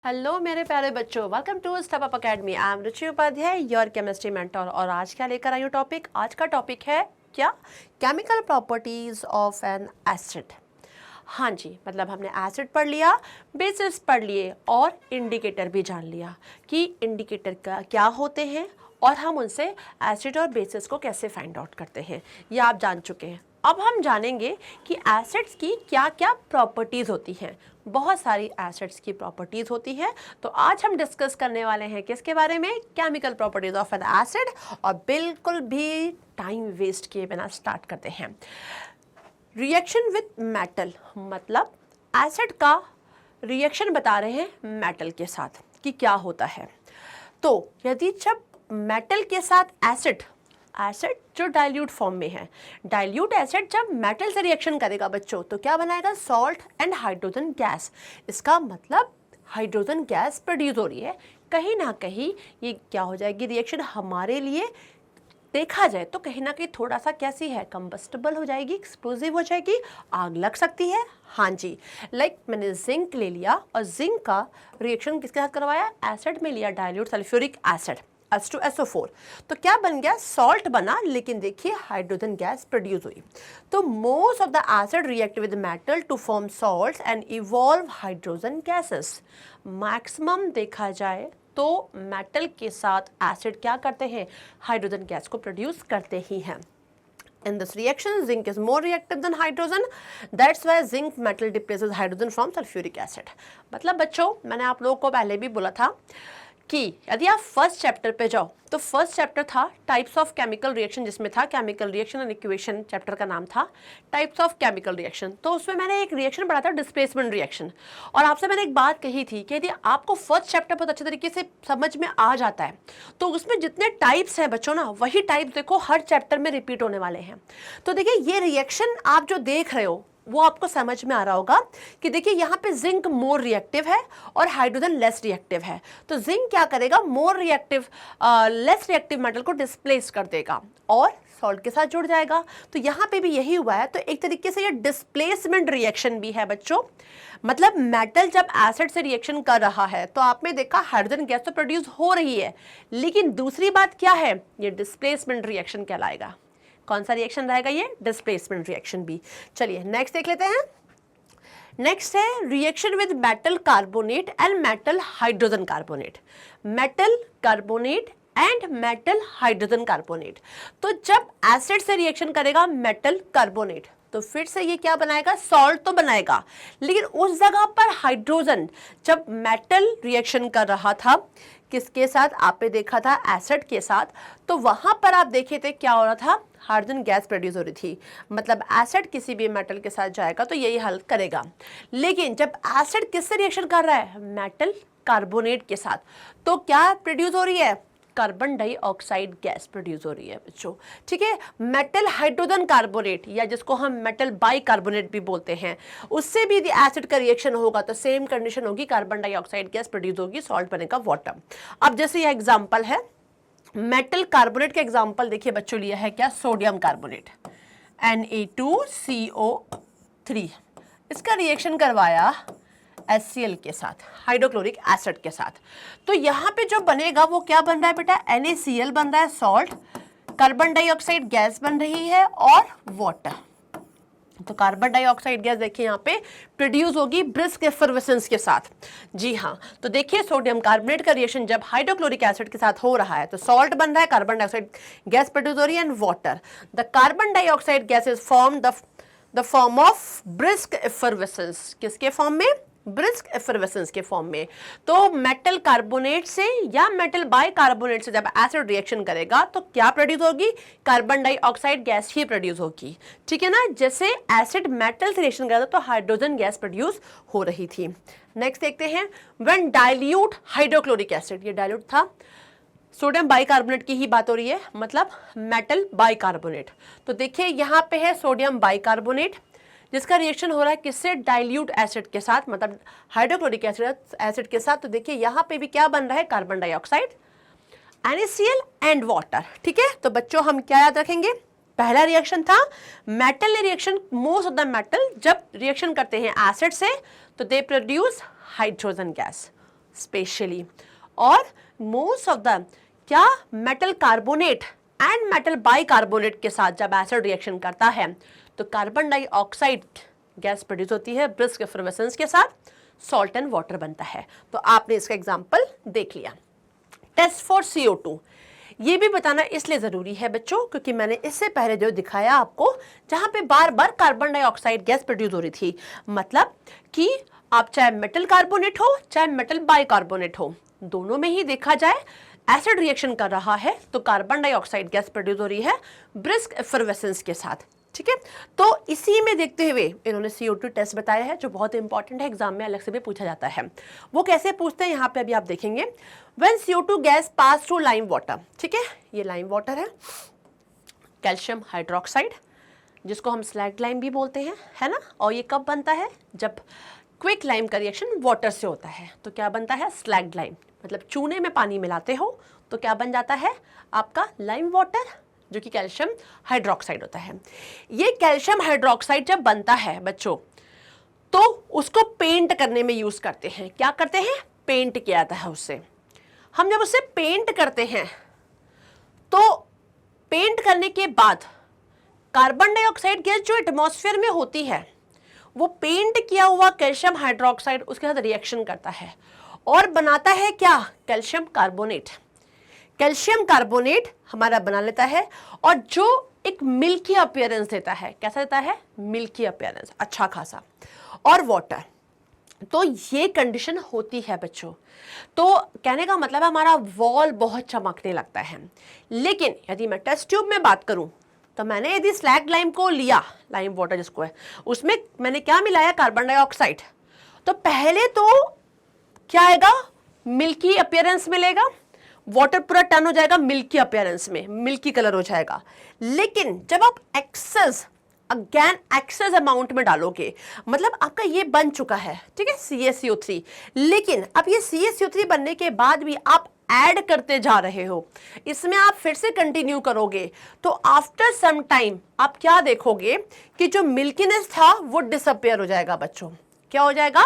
Hello मेरे प्यारे बच्चों, welcome to step up academy. I am Ruchi Upadhyay, your chemistry mentor. और आज क्या लेकर आई हूँ टॉपिक? आज का टॉपिक है क्या? Chemical properties of N acid. हाँ जी, मतलब हमने एसिड पढ़ लिया, बेसिस पढ़ लिए और इंडिकेटर भी जान लिया कि इंडिकेटर का क्या होते हैं और हम उनसे एसिड और बेसिस को कैसे फाइंड आउट करते हैं, ये आप जान चुके हैं। अब हम जानेंगे कि एसिड्स की क्या क्या प्रॉपर्टीज़ होती हैं। बहुत सारी एसिड्स की प्रॉपर्टीज़ होती हैं, तो आज हम डिस्कस करने वाले हैं किसके बारे में? Chemical properties of N acid. और बिल्कुल भी टाइम वेस्ट किए बिना स्टार्ट करते हैं। रिएक्शन विथ मेटल, मतलब एसिड का रिएक्शन बता रहे हैं मेटल के साथ कि क्या होता है। तो यदि जब मेटल के साथ एसिड जो डाइल्यूट फॉर्म में है, डाइल्यूट एसिड जब मेटल से रिएक्शन करेगा बच्चों, तो क्या बनाएगा? Salt and hydrogen gas. इसका मतलब हाइड्रोजन गैस प्रोड्यूस हो रही है। कहीं ना कहीं ये क्या हो जाएगी? रिएक्शन हमारे लिए देखा जाए तो कहीं ना कहीं थोड़ा सा कैसी है? कंबस्टेबल हो जाएगी, एक्सप्लोजिव हो जाएगी, आग लग सकती है। हाँ जी, मैंने जिंक ले लिया और जिंक का रिएक्शन किसके साथ करवाया? एसिड में लिया, डाइल्यूट सल्फ्यूरिक एसिड H2SO4, तो क्या बन गया? सॉल्ट बना, लेकिन देखिए हाइड्रोजन गैस प्रोड्यूस हुई। तो most of the acid react with metal to form salts and evolve hydrogen gases. Maximum देखा जाए तो मेटल के साथ एसिड क्या करते हैं? हाइड्रोजन गैस को प्रोड्यूस करते ही हैं। In this reaction, zinc is more reactive than hydrogen. That's why zinc metal displaces hydrogen from sulfuric acid. मतलब बच्चों, मैंने आप लोगों को पहले भी बोला था कि यदि आप फर्स्ट चैप्टर पे जाओ तो फर्स्ट चैप्टर था टाइप्स ऑफ केमिकल रिएक्शन, जिसमें था chemical reaction and equation. Chapter का नाम था टाइप्स ऑफ केमिकल रिएक्शन। तो उसमें मैंने एक रिएक्शन पढ़ा था, डिस्प्लेसमेंट रिएक्शन। और आपसे मैंने एक बात कही थी कि यदि आपको फर्स्ट चैप्टर बहुत अच्छे तरीके से समझ में आ जाता है तो उसमें जितने टाइप्स हैं बच्चों ना, वही टाइप्स देखो हर चैप्टर में रिपीट होने वाले हैं। तो देखिए ये रिएक्शन आप जो देख रहे हो वो आपको समझ में आ रहा होगा कि देखिए यहाँ पे जिंक मोर रिएक्टिव है और हाइड्रोजन लेस रिएक्टिव है। तो जिंक क्या करेगा? More reactive less reactive metal को डिस्प्लेस कर देगा और सॉल्ट के साथ जुड़ जाएगा। तो यहाँ पे भी यही हुआ है। तो एक तरीके से ये डिस्प्लेसमेंट रिएक्शन भी है बच्चों। मतलब मेटल जब एसिड से रिएक्शन कर रहा है तो आपने देखा हाइड्रोजन गैस तो प्रोड्यूस हो रही है, लेकिन दूसरी बात क्या है? ये डिस्प्लेसमेंट रिएक्शन कहलाएगा। कौन सा रिएक्शन रहेगा? ये डिस्प्लेसमेंट रिएक्शन भी। चलिए नेक्स्ट देख लेते हैं। नेक्स्ट है reaction with metal carbonate and metal hydrogen carbonate. Metal carbonate and metal hydrogen carbonate. तो जब एसिड से रिएक्शन करेगा मेटल कार्बोनेट तो फिर से ये क्या बनाएगा? सॉल्ट तो बनाएगा, लेकिन उस जगह पर हाइड्रोजन, जब मेटल रिएक्शन कर रहा था किसके साथ? आपने देखा था एसिड के साथ, तो वहां पर आप देखे थे क्या हो रहा था? हाइड्रोजन गैस प्रोड्यूस हो रही थी। मतलब एसिड किसी भी मेटल के साथ जाएगा तो यही हल करेगा। लेकिन जब एसिड किससे रिएक्शन कर रहा है? मेटल कार्बोनेट के साथ, तो क्या प्रोड्यूस हो रही है? कार्बन डाइऑक्साइड गैस प्रोड्यूस हो रही है बच्चों। ठीक है, मेटल हाइड्रोजन कार्बोनेट या जिसको हम मेटल बाइकार्बोनेट भी बोलते हैं, उससे भी यदि एसिड का रिएक्शन होगा तो सेम कंडीशन होगी, कार्बन डाइऑक्साइड गैस प्रोड्यूस होगी, सॉल्ट बनेगा वाटर। अब जैसे यह एग्जांपल है मेटल कार्बोनेट का एग्जांपल देखिए बच्चों, लिया है क्या? Sodium carbonate Na2CO3। इसका रिएक्शन करवाया HCl के साथ, हाइड्रोक्लोरिक एसिड के साथ। तो यहाँ पे जो बनेगा वो क्या बन रहा है बेटा? NaCl बन रहा है, सॉल्ट, कार्बन डाइऑक्साइड गैस बन रही है और वाटर। तो कार्बन डाइऑक्साइड गैस देखिए यहाँ पे प्रोड्यूस होगी ब्रिस्क एफर्वेसेंस के साथ। जी हाँ, तो देखिए सोडियम कार्बोनेट का रिएक्शन जब हाइड्रोक्लोरिक एसिड के साथ हो रहा है तो सॉल्ट बन रहा है, कार्बन डाइऑक्साइड गैस प्रोड्यूस हो रही है and water. The carbon dioxide gas is form the form of brisk effervescence. किसके फॉर्म में? ब्रिस्क एफर्वेसेंस के फॉर्म में। तो मेटल कार्बोनेट से या मेटल बाइकार्बोनेट से जब एसिड रिएक्शन करेगा तो क्या प्रोड्यूस होगी? कार्बन डाइऑक्साइड गैस ही प्रोड्यूस होगी। ठीक है ना, जैसे एसिड मेटल से रिएक्शन करता तो हाइड्रोजन गैस प्रोड्यूस हो रही थी। नेक्स्ट देखते हैं, व्हेन डाइल्यूट हाइड्रोक्लोरिक एसिड, ये डाइल्यूट था, सोडियम बाइकार्बोनेट की ही बात हो रही है, मतलब मेटल बाइकार्बोनेट। तो देखिए यहाँ पे है सोडियम बाइकार्बोनेट जिसका रिएक्शन हो रहा है किससे? डाइल्यूट एसिड के साथ, मतलब हाइड्रोक्लोरिक एसिड के साथ। तो देखिए यहाँ पे भी क्या बन रहा है? Carbon dioxide, NaCl and water. ठीक है, तो बच्चों हम क्या याद रखेंगे? पहला रिएक्शन था मेटल ने reaction, most of the metal जब रिएक्शन करते हैं एसिड से तो they produce hydrogen gas. Specially, और मोस्ट ऑफ द क्या metal carbonate and metal bicarbonate के साथ जब एसिड रिएक्शन करता है तो कार्बन डाइऑक्साइड गैस प्रोड्यूस होती है ब्रिस्क एफर्वेसेंस के साथ, सॉल्ट एंड वाटर बनता है। तो आपने इसका एग्जांपल देख लिया। टेस्ट फॉर CO2, ये भी बताना इसलिए ज़रूरी है बच्चों क्योंकि मैंने इससे पहले जो दिखाया आपको जहाँ पे बार बार कार्बन डाइऑक्साइड गैस प्रोड्यूस हो रही थी, मतलब कि आप चाहे मेटल कार्बोनेट हो चाहे मेटल बाइकार्बोनेट हो, दोनों में ही देखा जाए एसिड रिएक्शन कर रहा है तो कार्बन डाइऑक्साइड गैस प्रोड्यूस हो रही है ब्रिस्क एफर्वेसेंस के साथ। ठीक है, तो इसी में देखते हुए इन्होंने CO2 टेस्ट बताया है जो बहुत इंपॉर्टेंट है, एग्जाम में अलग से भी पूछा जाता है। वो कैसे पूछते हैं यहाँ पे अभी आप देखेंगे। When CO2 gas pass through lime water, ठीक है, ये लाइम वाटर है, कैल्शियम हाइड्रोक्साइड जिसको हम स्लैग लाइम भी बोलते हैं, है ना। और ये कब बनता है, जब क्विक लाइम का रिएक्शन वाटर से होता है तो क्या बनता है, स्लैग लाइम, मतलब चूने में पानी मिलाते हो तो क्या बन जाता है आपका लाइम वाटर, जो कि कैल्शियम हाइड्रोक्साइड होता है। ये कैल्शियम हाइड्रोक्साइड जब बनता है बच्चों तो उसको पेंट करने में यूज करते हैं। क्या करते हैं, पेंट किया जाता है उससे। हम जब उसे पेंट करते हैं तो पेंट करने के बाद कार्बन डाइऑक्साइड गैस जो एटमॉस्फेयर में होती है वो पेंट किया हुआ कैल्शियम हाइड्रोक्साइड उसके साथ रिएक्शन करता है और बनाता है क्या, कैल्शियम कार्बोनेट। कैल्शियम कार्बोनेट हमारा बना लेता है और जो एक मिल्की अपीयरेंस देता है, कैसा देता है, मिल्की अपीयरेंस, अच्छा खासा, और वाटर। तो ये कंडीशन होती है बच्चों। तो कहने का मतलब हमारा वॉल बहुत चमकने लगता है। लेकिन यदि मैं टेस्ट ट्यूब में बात करूं तो मैंने यदि स्लैग लाइम को लिया, लाइम वाटर जिसको है, उसमें मैंने क्या मिलाया, कार्बन डाइऑक्साइड, तो पहले तो क्या आएगा, मिल्की अपीयरेंस मिलेगा, वाटर पूरा टर्न हो जाएगा मिल्की अपीयरेंस में, मिल्की कलर हो जाएगा। लेकिन जब आप एक्सेस अमाउंट में डालोगे, मतलब आपका ये बन चुका है, ठीक है, CaCO3, लेकिन अब ये CaCO3 बनने के बाद भी आप ऐड करते जा रहे हो, इसमें आप फिर से कंटिन्यू करोगे तो आफ्टर सम टाइम आप क्या देखोगे कि जो मिल्कीनेस था वो डिसअपियर हो जाएगा बच्चों। क्या हो जाएगा,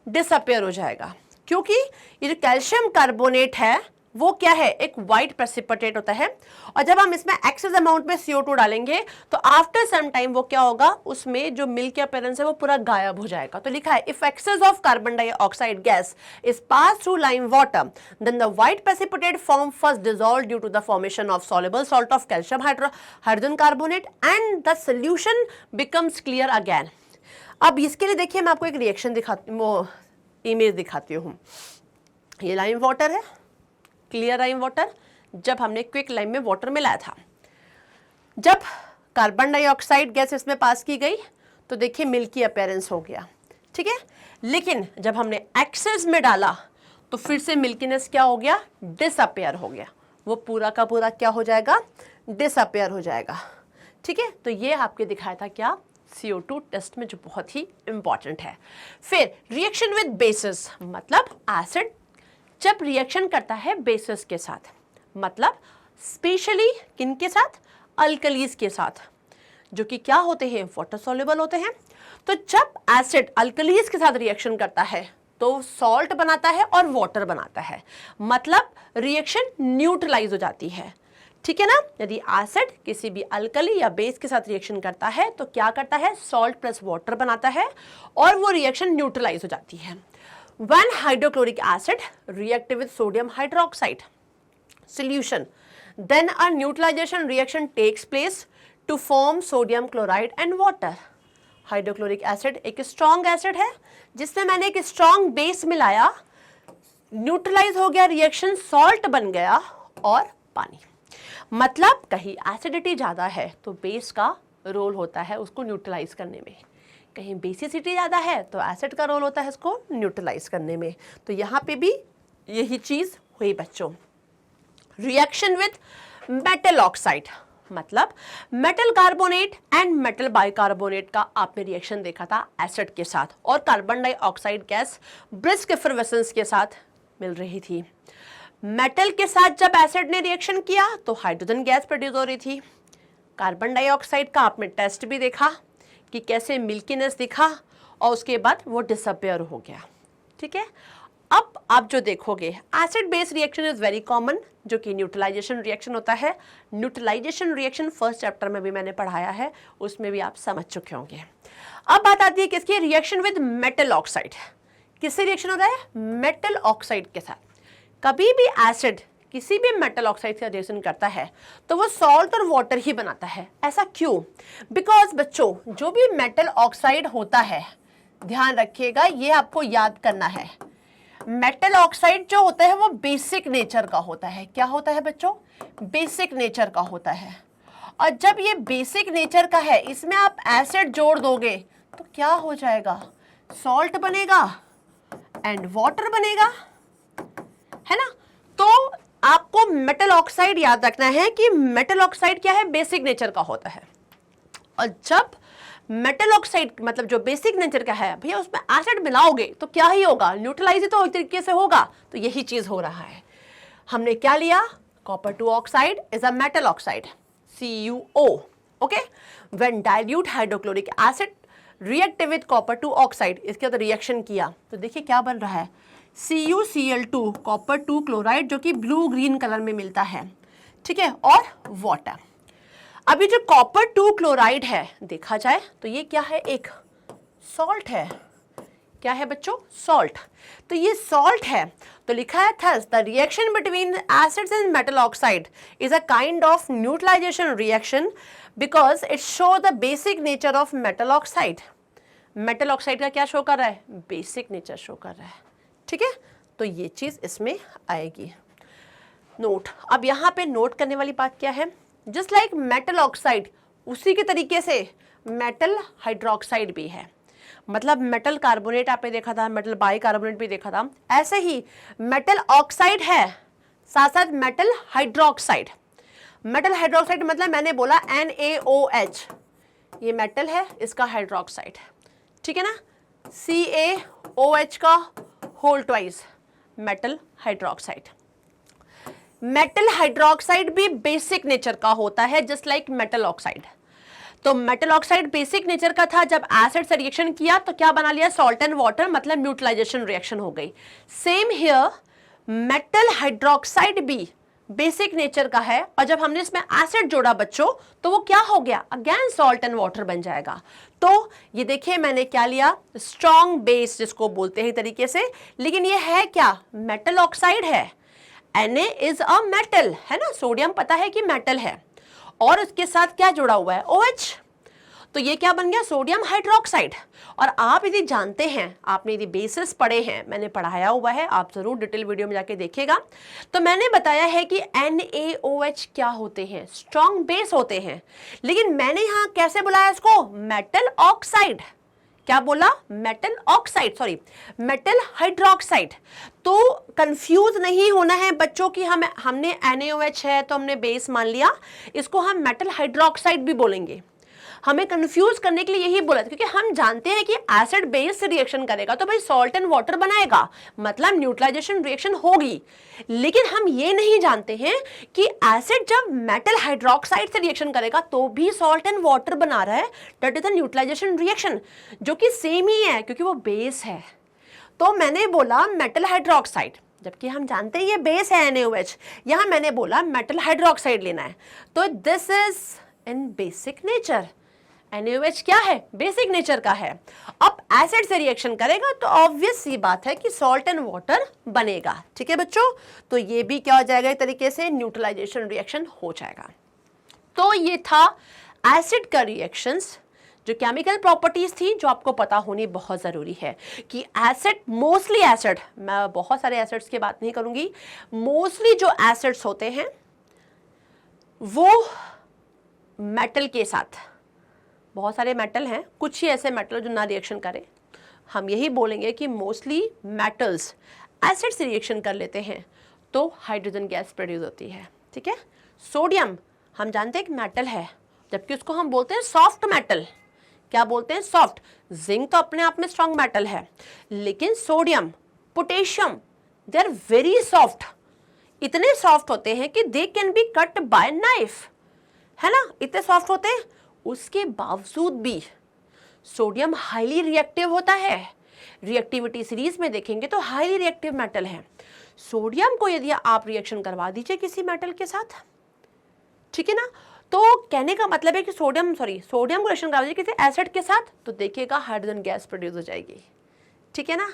डिसअपियर हो जाएगा, क्योंकि ये जो कैल्शियम कार्बोनेट है वो क्या है, एक वाइट प्रेसिपिटेट होता है। और जब हम इसमें एक्सेस अमाउंट में CO2 डालेंगे तो आफ्टर सम टाइम वो क्या होगा, उसमें जो मिल्की अपीयरेंस है वो पूरा गायब हो जाएगा। तो लिखा है, if excess of carbon dioxide gas is pass through lime water then the white precipitate form first dissolve due to the formation of soluble salt of calcium hydrogen carbonate and the solution becomes clear again. अब इसके लिए देखिए मैं आपको एक reaction दिखाती, वो image दिखाती हूँ। ये लाइम वाटर है, क्लियर लाइम वाटर, जब हमने क्विक लाइम में वाटर मिलाया था, जब कार्बन डाइऑक्साइड गैस इसमें पास की गई तो देखिए मिल्की अपीयरेंस हो गया, ठीक है। लेकिन जब हमने एक्सेस में डाला तो फिर से मिल्कीनेस क्या हो गया, डिसअपियर हो गया, वो पूरा का पूरा क्या हो जाएगा, डिसअपियर हो जाएगा, ठीक है। तो ये आपके दिखाया था क्या, CO2 टेस्ट में, जो बहुत ही इंपॉर्टेंट है। फिर रिएक्शन विद बेसिस, मतलब एसिड जब रिएक्शन करता है बेसिस के साथ, मतलब स्पेशली किन के साथ, अल्कलीज के साथ, जो कि क्या होते हैं, वाटर सॉल्युबल होते हैं। तो जब एसिड अल्कलीज के साथ रिएक्शन करता है तो सॉल्ट बनाता है और वाटर बनाता है, मतलब रिएक्शन न्यूट्रलाइज हो जाती है, ठीक है ना। यदि एसिड किसी भी अल्कली या बेस के साथ रिएक्शन करता है तो क्या करता है, सॉल्ट प्लस वाटर बनाता है और वो रिएक्शन न्यूट्रलाइज हो जाती है। When hydrochloric acid react with sodium hydroxide solution, then a neutralization reaction takes place to form sodium chloride and water. Hydrochloric acid एक स्ट्रॉन्ग एसिड है जिसमें मैंने एक स्ट्रॉन्ग बेस मिलाया, न्यूट्रलाइज हो गया, रिएक्शन सॉल्ट बन गया और पानी। मतलब कहीं एसिडिटी ज़्यादा है तो बेस का रोल होता है उसको न्यूट्रलाइज करने में, कहीं बेसिसिटी ज़्यादा है तो एसिड का रोल होता है इसको न्यूट्रलाइज करने में। तो यहाँ पे भी यही चीज़ हुई बच्चों। रिएक्शन विथ मेटल ऑक्साइड, मतलब metal carbonate and metal bicarbonate का आपने रिएक्शन देखा था एसिड के साथ, और कार्बन डाइऑक्साइड गैस ब्रिस्क एफर्वेसेंस के साथ मिल रही थी। मेटल के साथ जब एसिड ने रिएक्शन किया तो हाइड्रोजन गैस प्रोड्यूस हो रही थी। कार्बन डाइऑक्साइड का आपने टेस्ट भी देखा कि कैसे मिल्कीनेस दिखा और उसके बाद वो डिसअपियर हो गया, ठीक है। अब आप जो देखोगे acid base reaction is very common, जो कि न्यूट्रलाइजेशन रिएक्शन होता है। न्यूट्रलाइजेशन रिएक्शन फर्स्ट चैप्टर में भी मैंने पढ़ाया है, उसमें भी आप समझ चुके होंगे। अब बात आती है किसकी, रिएक्शन विद मेटल ऑक्साइड। किससे रिएक्शन हो रहा है, मेटल ऑक्साइड के साथ। कभी भी एसिड किसी भी मेटल ऑक्साइड से रिएक्शन करता है तो वो सॉल्ट और वाटर ही बनाता है। ऐसा क्यों, बिकॉज बच्चों जो भी मेटल ऑक्साइड होता है, ध्यान रखिएगा ये आपको याद करना है, मेटल ऑक्साइड जो होता है वो बेसिक नेचर का होता है। क्या होता है बच्चों, बेसिक नेचर का होता है। और जब ये बेसिक नेचर का है, इसमें आप एसिड जोड़ दोगे तो क्या हो जाएगा, सॉल्ट बनेगा एंड वाटर बनेगा, है ना। तो आपको मेटल ऑक्साइड याद रखना है कि मेटल ऑक्साइड क्या है, बेसिक नेचर का होता है। और जब मेटल ऑक्साइड मतलब जो बेसिक नेचर का है भैया, उसमें एसिड मिलाओगे तो क्या ही होगा, न्यूट्रलाइज तो एक तरीके से होगा। तो यही चीज हो रहा है। हमने क्या लिया, copper 2 oxide is a metal oxide, CuO। Okay, when dilute hydrochloric acid react with copper 2 oxide, इसके बाद रिएक्शन किया तो देखिए क्या बन रहा है, CuCl2 कॉपर 2 क्लोराइड, जो कि ब्लू ग्रीन कलर में मिलता है, ठीक है, और वाटर। अभी जो कॉपर 2 क्लोराइड है देखा जाए तो ये क्या है, एक सॉल्ट है। क्या है बच्चों, सॉल्ट। तो ये सॉल्ट है तो लिखा है thus the reaction between acids and metal oxide is a kind of neutralisation reaction because it show the basic nature of metal oxide. Metal oxide का क्या शो कर रहा है, बेसिक नेचर शो कर रहा है, ठीक है। तो ये चीज इसमें आएगी। नोट, अब यहां पे नोट करने वाली बात क्या है, जस्ट लाइक मेटल ऑक्साइड उसी के तरीके से मेटल हाइड्रोक्साइड भी है। मतलब मेटल कार्बोनेट आपने देखा था, मेटल बाइकार्बोनेट भी देखा था, ऐसे ही मेटल ऑक्साइड है साथ साथ मेटल हाइड्रोक्साइड। मेटल हाइड्रोक्साइड मतलब मैंने बोला NaOH, ये मेटल है, इसका हाइड्रोक्साइड, ठीक है ना। CaOH का whole twice metal hydroxide. Metal hydroxide भी बेसिक नेचर का होता है जस्ट लाइक मेटल ऑक्साइड। तो मेटल ऑक्साइड बेसिक नेचर का था, जब एसिड से रिएक्शन किया तो क्या बना लिया, सॉल्ट एंड वाटर, मतलब न्यूट्रलाइजेशन रिएक्शन हो गई। सेम हियर मेटल हाइड्रोक्साइड भी बेसिक नेचर का है, और जब हमने इसमें एसिड जोड़ा बच्चों तो वो क्या हो गया, अगेन सॉल्ट एंड वाटर बन जाएगा। तो ये देखिए मैंने क्या लिया, स्ट्रॉन्ग बेस जिसको बोलते हैं तरीके से, लेकिन ये है क्या, मेटल ऑक्साइड है। Na इज अ मेटल, है ना, सोडियम पता है कि मेटल है, और उसके साथ क्या जुड़ा हुआ है, OH। तो ये क्या बन गया, सोडियम हाइड्रोक्साइड। और आप यदि जानते हैं, आपने यदि बेसिस पढ़े हैं, मैंने पढ़ाया हुआ है, आप जरूर डिटेल वीडियो में जाके देखिएगा, तो मैंने बताया है कि NaOH क्या होते हैं, स्ट्रॉन्ग बेस होते हैं। लेकिन मैंने यहां कैसे बुलाया इसको, मेटल ऑक्साइड। क्या बोला, metal oxide, sorry metal hydroxide. तो कंफ्यूज नहीं होना है बच्चों की, हमने NaOH है तो हमने बेस मान लिया, इसको हम मेटल हाइड्रोक्साइड भी बोलेंगे। हमें कंफ्यूज करने के लिए यही बोला था, क्योंकि हम जानते हैं कि एसिड बेस से रिएक्शन करेगा तो भाई सॉल्ट एंड वाटर बनाएगा, मतलब न्यूट्रलाइजेशन रिएक्शन होगी। लेकिन हम ये नहीं जानते हैं कि एसिड जब मेटल हाइड्रोक्साइड से रिएक्शन करेगा तो भी सॉल्ट एंड वाटर बना रहा है, that is a neutralization reaction, जो कि सेम ही है क्योंकि वो बेस है। तो मैंने बोला मेटल हाइड्रोक्साइड, जबकि हम जानते हैं ये बेस है NaOH, यहां मैंने बोला मेटल हाइड्रोक्साइड लेना है। तो this is in basic nature, NaOH क्या है, बेसिक नेचर का है। अब एसिड से रिएक्शन करेगा तो ऑब्वियस सी बात है कि सॉल्ट एंड वाटर बनेगा, ठीक है बच्चों। तो ये भी क्या हो जाएगा, एक तरीके से न्यूट्रलाइजेशन रिएक्शन हो जाएगा। तो ये था एसिड का रिएक्शंस, जो केमिकल प्रॉपर्टीज थी जो आपको पता होनी बहुत जरूरी है कि एसिड, मोस्टली एसिड, मैं बहुत सारे एसिड्स की बात नहीं करूंगी, मोस्टली जो एसिड्स होते हैं वो मेटल के साथ, बहुत सारे मेटल हैं, कुछ ही ऐसे मेटल जो ना रिएक्शन करें, हम यही बोलेंगे कि मोस्टली मेटल्स एसिड से रिएक्शन कर लेते हैं तो हाइड्रोजन गैस प्रोड्यूस होती है, ठीक है। सोडियम हम जानते हैं कि मेटल है, जबकि उसको हम बोलते हैं सॉफ्ट मेटल। क्या बोलते हैं, सॉफ्ट। जिंक तो अपने आप में स्ट्रॉन्ग मेटल है, लेकिन sodium, potassium, they are very soft, इतने सॉफ्ट होते हैं कि they can be cut by knife, है ना, इतने सॉफ्ट होते हैं। उसके बावजूद भी सोडियम हाईली रिएक्टिव होता है, रिएक्टिविटी सीरीज में देखेंगे तो हाईली रिएक्टिव मेटल है। सोडियम को यदि आप रिएक्शन करवा दीजिए किसी मेटल के साथ, ठीक है ना, तो कहने का मतलब है कि सोडियम को रिएक्शन करवा दीजिए किसी एसिड के साथ, तो देखिएगा हाइड्रोजन गैस प्रोड्यूस हो जाएगी, ठीक है ना।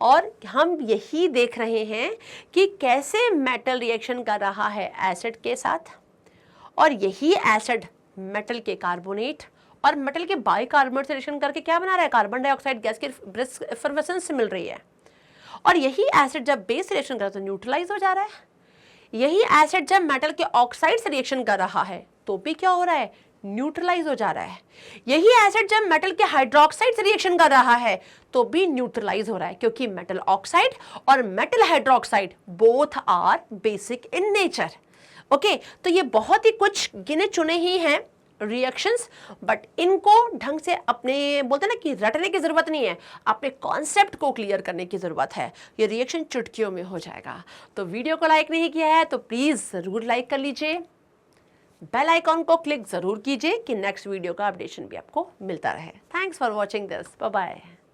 और हम यही देख रहे हैं कि कैसे मेटल रिएक्शन कर रहा है एसिड के साथ, और यही एसिड मेटल के कार्बोनेट और मेटल के बाइकार्बोनेट से रिएक्शन करके क्या बना रहा है, कार्बन डाइऑक्साइड गैस की ब्रिस्क एफर्वेसेंस से मिल रही है। और यही एसिड जब बेस रिएक्शन कर रहा है तो न्यूट्रलाइज हो जा रहा है। यही एसिड जब मेटल के ऑक्साइड से रिएक्शन कर रहा है तो भी क्या हो रहा है, न्यूट्रलाइज हो जा रहा है। यही एसिड जब मेटल के हाइड्रोक्साइड से रिएक्शन कर रहा है तो भी न्यूट्रलाइज हो रहा है, क्योंकि मेटल ऑक्साइड और metal hydroxide both are basic in nature. Okay, तो ये बहुत ही कुछ गिने चुने ही हैं रिएक्शंस, बट इनको ढंग से अपने बोलते हैं ना कि रटने की जरूरत नहीं है, अपने कॉन्सेप्ट को क्लियर करने की जरूरत है। ये रिएक्शन चुटकियों में हो जाएगा। तो वीडियो को लाइक नहीं किया है तो प्लीज जरूर लाइक कर लीजिए, बेल आइकॉन को क्लिक जरूर कीजिए कि नेक्स्ट वीडियो का अपडेशन भी आपको मिलता रहे। Thanks for watching this, bye bye.